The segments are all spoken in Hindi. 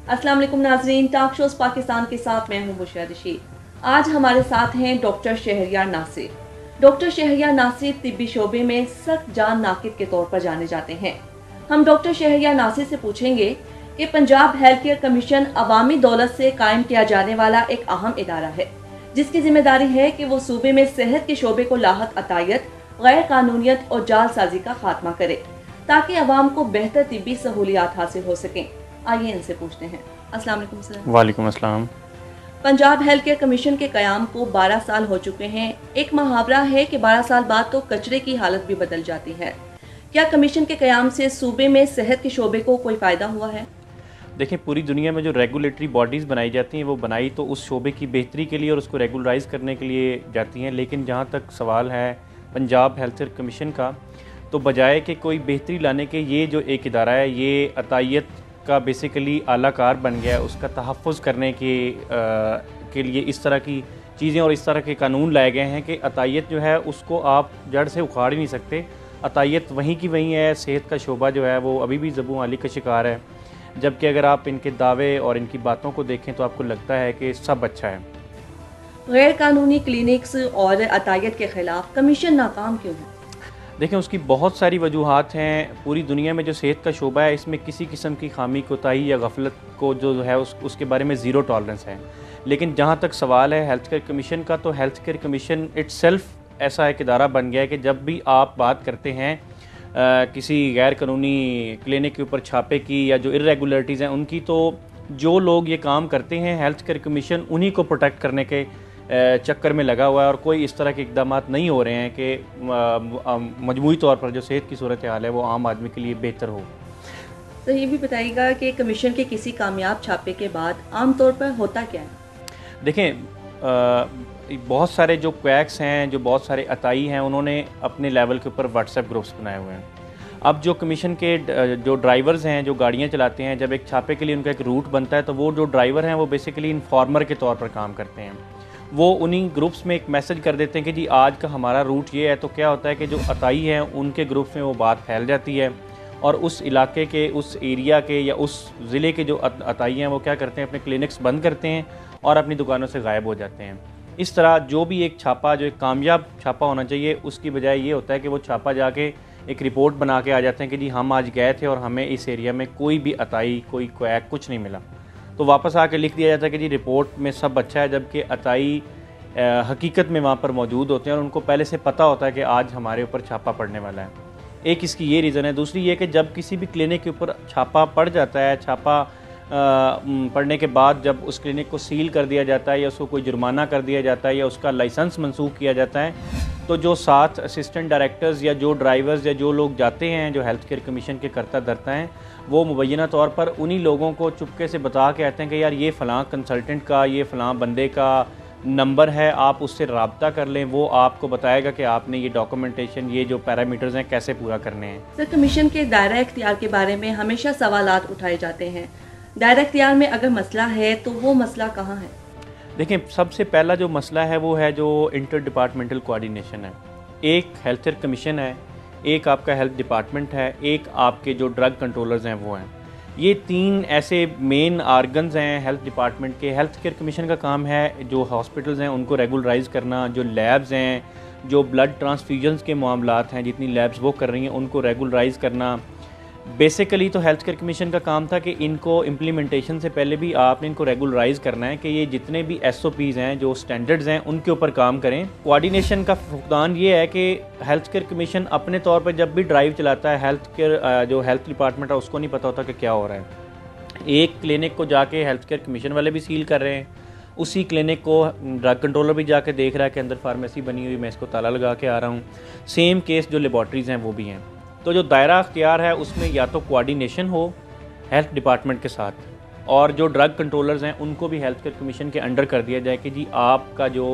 अस्सलाम वालेकुम नाजरीन, टॉक शोज पाकिस्तान के साथ मैं हूं बुशरा रशीद। आज हमारे साथ हैं डॉक्टर शहरयार नासिर। डॉक्टर शहरयार नासिर तिब्बी शोबे में सख्त जान नाकिद के तौर पर जाने जाते हैं। हम डॉक्टर शहरयार नासिर से पूछेंगे कि पंजाब हेल्थ केयर कमीशन अवामी दौलत से कायम किया जाने वाला एक अहम इदारा है, जिसकी जिम्मेदारी है कि वो सूबे में सेहत के शोबे को लाहक अतायत, गैर कानूनियत और जालसाजी का खात्मा करे ताकि अवाम को बेहतर तिब्बी सहूलियात हासिल हो सकें। आइए इनसे पूछते हैं। अस्सलाम वालेकुम सर। वालेकुम अस्सलाम। पंजाब हेल्थ केयर कमीशन के कयाम को 12 साल हो चुके हैं। एक मुहावरा है कि 12 साल बाद तो कचरे की हालत भी बदल जाती है। क्या कमीशन के कयाम से सूबे में सेहत के शोबे को कोई फ़ायदा हुआ है? देखिए, पूरी दुनिया में जो रेगुलेटरी बॉडीज़ बनाई जाती हैं वो बनाई तो उस शोबे की बेहतरी के लिए और उसको रेगुलराइज करने के लिए जाती हैं, लेकिन जहाँ तक सवाल है पंजाब हेल्थ केयर कमीशन का, तो बजाय कि कोई बेहतरी लाने के ये जो एक इदारा है ये अतायत का बेसिकली आलाकार बन गया है। उसका तहफ़्फ़ुज़ करने के लिए इस तरह की चीज़ें और इस तरह के कानून लाए गए हैं कि अतायत जो है उसको आप जड़ से उखाड़ ही नहीं सकते। अतायत वहीं की वहीं है। सेहत का शोबा जो है वो अभी भी ज़बू आली का शिकार है, जबकि अगर आप इनके दावे और इनकी बातों को देखें तो आपको लगता है कि सब अच्छा है। गैर कानूनी क्लिनिक्स और अतायत के खिलाफ कमीशन नाकाम क्यों है? देखें, उसकी बहुत सारी वजूहात हैं। पूरी दुनिया में जो सेहत का शोबा है इसमें किसी किस्म की खामी, कोताही या गफलत को जो है उसके बारे में ज़ीरो टॉलरेंस है। लेकिन जहाँ तक सवाल है हेल्थ केयर कमीशन का, तो हेल्थ केयर कमीशन इट्सेल्फ ऐसा एक इदारा बन गया है कि जब भी आप बात करते हैं किसी गैर कानूनी क्लिनिक के ऊपर छापे की या जो इर्रेगुलरिटीज़ हैं उनकी, तो जो लोग ये काम करते हैं हेल्थ केयर कमीशन उन्हीं को प्रोटेक्ट करने के चक्कर में लगा हुआ है और कोई इस तरह के इक़दाम नहीं हो रहे हैं कि मजमूई तौर पर जो सेहत की सूरत हाल है वो आम आदमी के लिए बेहतर हो। तो ये भी बताइएगा कि कमीशन के किसी कामयाब छापे के बाद आम तौर पर होता क्या है? देखें, बहुत सारे जो क्वैक्स हैं, जो बहुत सारे अताई हैं, उन्होंने अपने लेवल के ऊपर व्हाट्सएप ग्रुप्स बनाए हुए हैं। अब जो कमीशन के जो ड्राइवर्स हैं, जो गाड़ियाँ चलाते हैं, जब एक छापे के लिए उनका एक रूट बनता है तो वो जो ड्राइवर हैं वो बेसिकली इन्फॉर्मर के तौर पर काम करते हैं। वो उन्हीं ग्रुप्स में एक मैसेज कर देते हैं कि जी आज का हमारा रूट ये है। तो क्या होता है कि जो अताई हैं उनके ग्रुप्स में वो बात फैल जाती है और उस इलाके के, उस एरिया के या उस ज़िले के जो अताई हैं वो क्या करते हैं, अपने क्लिनिक्स बंद करते हैं और अपनी दुकानों से गायब हो जाते हैं। इस तरह जो भी एक छापा, जो एक कामयाब छापा होना चाहिए, उसकी बजाय ये होता है कि वो छापा जाके एक रिपोर्ट बना के आ जाते हैं कि जी हम आज गए थे और हमें इस एरिया में कोई भी अताई, कोई क्वैक कुछ नहीं मिला। तो वापस आके लिख दिया जाता है कि जी रिपोर्ट में सब अच्छा है, जबकि अताई हकीकत में वहाँ पर मौजूद होते हैं और उनको पहले से पता होता है कि आज हमारे ऊपर छापा पड़ने वाला है। एक इसकी ये रीज़न है। दूसरी ये कि जब किसी भी क्लिनिक के ऊपर छापा पड़ जाता है, छापा पड़ने के बाद जब उस क्लिनिक को सील कर दिया जाता है या उसको कोई जुर्माना कर दिया जाता है या उसका लाइसेंस मनसूख किया जाता है, तो जो 7 असिस्टेंट डायरेक्टर्स या जो ड्राइवर्स या जो लोग जाते हैं, जो हेल्थ केयर कमीशन के करता धरता हैं, वो मुबैना तौर पर उन्हीं लोगों को चुपके से बता के आते हैं कि यार ये फ़लाँ कंसल्टेंट का, ये फ़लाँ बंदे का नंबर है, आप उससे रब्ता कर लें, वो आपको बताएगा कि आपने ये डॉक्यूमेंटेशन, ये जो पैरामीटर्स हैं कैसे पूरा करने हैं। सर, कमीशन के दायरा इख्तियार के बारे में हमेशा सवालात उठाए जाते हैं। दायरा इख्तियार में अगर मसला है तो वो मसला कहाँ है? देखें, सबसे पहला जो मसला है वो है जो इंटर डिपार्टमेंटल कोऑर्डिनेशन है। एक हेल्थ केयर कमीशन है, एक आपका हेल्थ डिपार्टमेंट है, एक आपके जो ड्रग कंट्रोलर्स हैं वो हैं। ये 3 ऐसे मेन आर्गन्स हैं हेल्थ डिपार्टमेंट के। हेल्थ केयर कमीशन का काम है जो हॉस्पिटल्स हैं उनको रेगुलराइज करना, जो लैब्स हैं, जो ब्लड ट्रांसफ्यूजन्स के मामलात हैं, जितनी लैब्स वो कर रही हैं उनको रेगुलराइज करना। बेसिकली तो हेल्थ केयर कमीशन का काम था कि इनको इम्प्लीमेंटेशन से पहले भी आपने इनको रेगुलराइज करना है कि ये जितने भी SOPs हैं, जो स्टैंडर्ड्स हैं, उनके ऊपर काम करें। कोऑर्डिनेशन का फुकदान ये है कि हेल्थ केयर कमीशन अपने तौर पर जब भी ड्राइव चलाता है, हेल्थ केयर जो हेल्थ डिपार्टमेंट है उसको नहीं पता होता कि क्या हो रहा है। एक क्लिनिक को जाके हेल्थ केयर कमीशन वाले भी सील कर रहे हैं, उसी क्लिनिक को ड्रग कंट्रोलर भी जाके देख रहा है कि अंदर फार्मेसी बनी हुई, मैं इसको ताला लगा के आ रहा हूँ। सेम केस जो लेबॉर्ट्रीज़ हैं वो भी हैं। तो जो दायरा अख्तियार है उसमें या तो कोऑर्डिनेशन हो हेल्थ डिपार्टमेंट के साथ, और जो ड्रग कंट्रोलर्स हैं उनको भी हेल्थ केयर कमीशन के अंडर कर दिया जाए कि जी आपका जो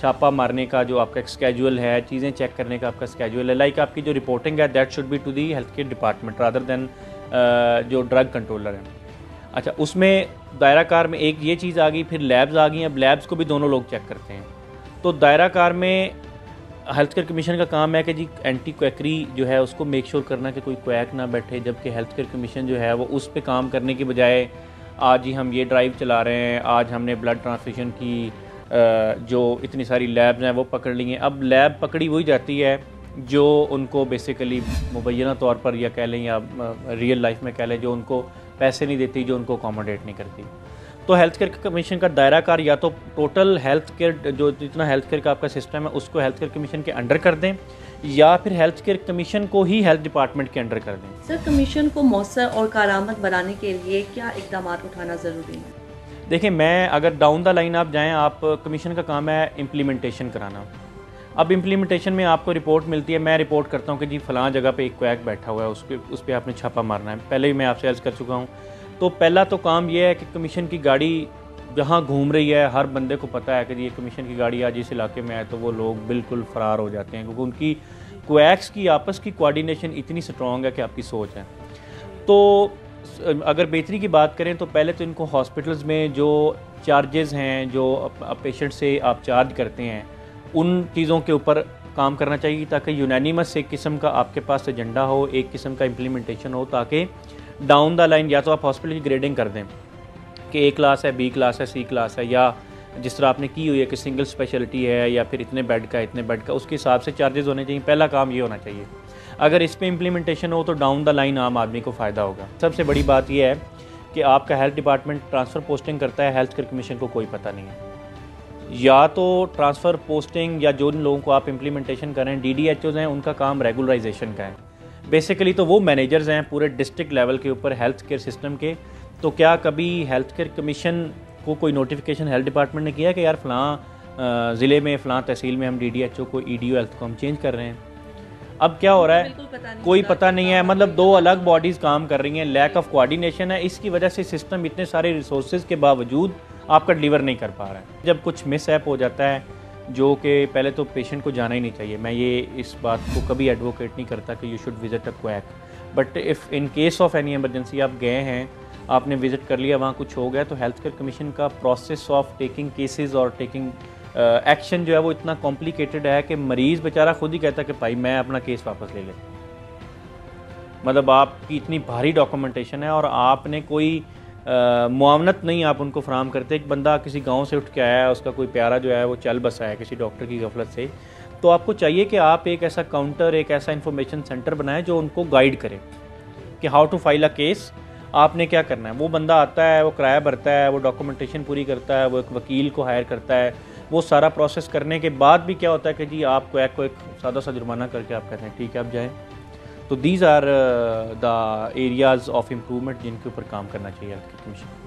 छापा मारने का जो आपका स्केड्यूल है, चीज़ें चेक करने का आपका स्केड्यूल है, लाइक आपकी जो रिपोर्टिंग है that should be to the health care department rather than जो ड्रग कंट्रोलर है। अच्छा, उसमें दायरा कार में एक ये चीज़ आ गई, फिर लैब्स आ गई। अब लैब्स को भी दोनों लोग चेक करते हैं। तो दायरा कार में हेल्थ केयर कमीशन का काम है कि जी एंटी क्वैकरी जो है उसको मेक श्योर करना कि कोई क्वैक ना बैठे, जबकि हेल्थ केयर कमीशन जो है वो उस पे काम करने की बजाय आज ही हम ये ड्राइव चला रहे हैं, आज हमने ब्लड ट्रांसफ्यूजन की जो इतनी सारी लैब्स हैं वो पकड़ ली हैं। अब लैब पकड़ी वही जाती है जो उनको बेसिकली मुबैना तौर पर या कह लें या रियल लाइफ में कह लें जो उनको पैसे नहीं देती, जो उनको अकोमोडेट नहीं करती। तो हेल्थ केयर कमीशन का दायरा कार या तो टोटल हेल्थ केयर जो जितना हेल्थ केयर का आपका सिस्टम है उसको हेल्थ केयर कमीशन के अंडर कर दें, या फिर हेल्थ केयर कमीशन को ही हेल्थ डिपार्टमेंट के अंडर कर दें। सर, कमीशन को मौसर और कारामद बनाने के लिए क्या इकदाम उठाना ज़रूरी है? देखिए, मैं अगर डाउन द लाइन आप जाएँ, आप कमीशन का काम है इम्प्लीमेंटेशन कराना। अब इम्प्लीमेंटेशन में आपको रिपोर्ट मिलती है, मैं रिपोर्ट करता हूँ कि जी फ़लाँ जगह पे एक क्वैक बैठा हुआ है, उस पर आपने छापा मारना है। पहले ही मैं आपसे अर्ज़ कर चुका हूँ। तो पहला तो काम ये है कि कमीशन की गाड़ी जहाँ घूम रही है, हर बंदे को पता है कि ये कमीशन की गाड़ी आज इस इलाके में है, तो वो लोग बिल्कुल फ़रार हो जाते हैं, क्योंकि उनकी क्वैक्स की आपस की कोऑर्डिनेशन इतनी स्ट्रॉन्ग है कि आपकी सोच है। तो अगर बेहतरी की बात करें तो पहले तो इनको हॉस्पिटल्स में जो चार्जेस हैं, जो पेशेंट से आप चार्ज करते हैं, उन चीज़ों के ऊपर काम करना चाहिए, ताकि यूनानिमस एक किस्म का आपके पास एजेंडा हो, एक किस्म का इम्प्लीमेंटेशन हो, ताकि डाउन द लाइन या तो आप हॉस्पिटल की ग्रेडिंग कर दें कि A क्लास है, B क्लास है, C क्लास है, या जिस तरह आपने की हुई है कि सिंगल स्पेशलिटी है या फिर इतने बेड का इतने बेड का, उसके हिसाब से चार्जेस होने चाहिए। पहला काम ये होना चाहिए। अगर इस पे इम्प्लीमेंटेशन हो तो डाउन द लाइन आम आदमी को फ़ायदा होगा। सबसे बड़ी बात यह है कि आपका हेल्थ डिपार्टमेंट ट्रांसफ़र पोस्टिंग करता है, हेल्थ केयर कमीशन को कोई पता नहीं है। या तो ट्रांसफ़र पोस्टिंग या जो लोगों को आप इम्प्लीमेंटेशन कर रहे हैं DDHOs हैं, उनका काम रेगुलराइजेशन का है। बेसिकली तो वो मैनेजर्स हैं पूरे डिस्ट्रिक्ट लेवल के ऊपर हेल्थ केयर सिस्टम के। तो क्या कभी हेल्थ केयर कमीशन को कोई नोटिफिकेशन हेल्थ डिपार्टमेंट ने किया कि यार फ़लाँ ज़िले में फ़लाँ तहसील में हम DDHO को EDO हेल्थ को हम चेंज कर रहे हैं? अब क्या हो रहा है, कोई पता नहीं है। मतलब दो अलग बॉडीज़ काम कर रही हैं, लैक ऑफ कोऑर्डिनेशन है। इसकी वजह से सिस्टम इतने सारे रिसोर्सेज के बावजूद आपका डिलीवर नहीं कर पा रहा है। जब कुछ मिस ऐप हो जाता है, जो कि पहले तो पेशेंट को जाना ही नहीं चाहिए। मैं ये इस बात को कभी एडवोकेट नहीं करता कि you should visit a quack, but if in case of any emergency आप गए हैं, आपने विज़िट कर लिया, वहाँ कुछ हो गया, तो हेल्थ केयर कमीशन का प्रोसेस ऑफ टेकिंग केसेस और टेकिंग एक्शन जो है वो इतना कॉम्प्लिकेटेड है कि मरीज़ बेचारा खुद ही कहता है कि भाई मैं अपना केस वापस ले लें। मतलब आपकी इतनी भारी डॉक्यूमेंटेशन है और आपने कोई मुआवनत नहीं आप उनको फराहम करते। एक बंदा किसी गांव से उठ के आया है, उसका कोई प्यारा जो है वो चल बसा है किसी डॉक्टर की गफलत से, तो आपको चाहिए कि आप एक ऐसा काउंटर, एक ऐसा इंफॉर्मेशन सेंटर बनाएं जो उनको गाइड करे कि how to file a case, आपने क्या करना है। वो बंदा आता है, वो किराया भरता है, वो डॉक्यूमेंटेशन पूरी करता है, वो एक वकील को हायर करता है, वो सारा प्रोसेस करने के बाद भी क्या होता है कि जी आपको एक सादा सा जुर्माना करके आप कहते हैं ठीक है आप जाएँ। तो these are the areas of improvement जिनके ऊपर काम करना चाहिए हेल्थ केयर कमीशन।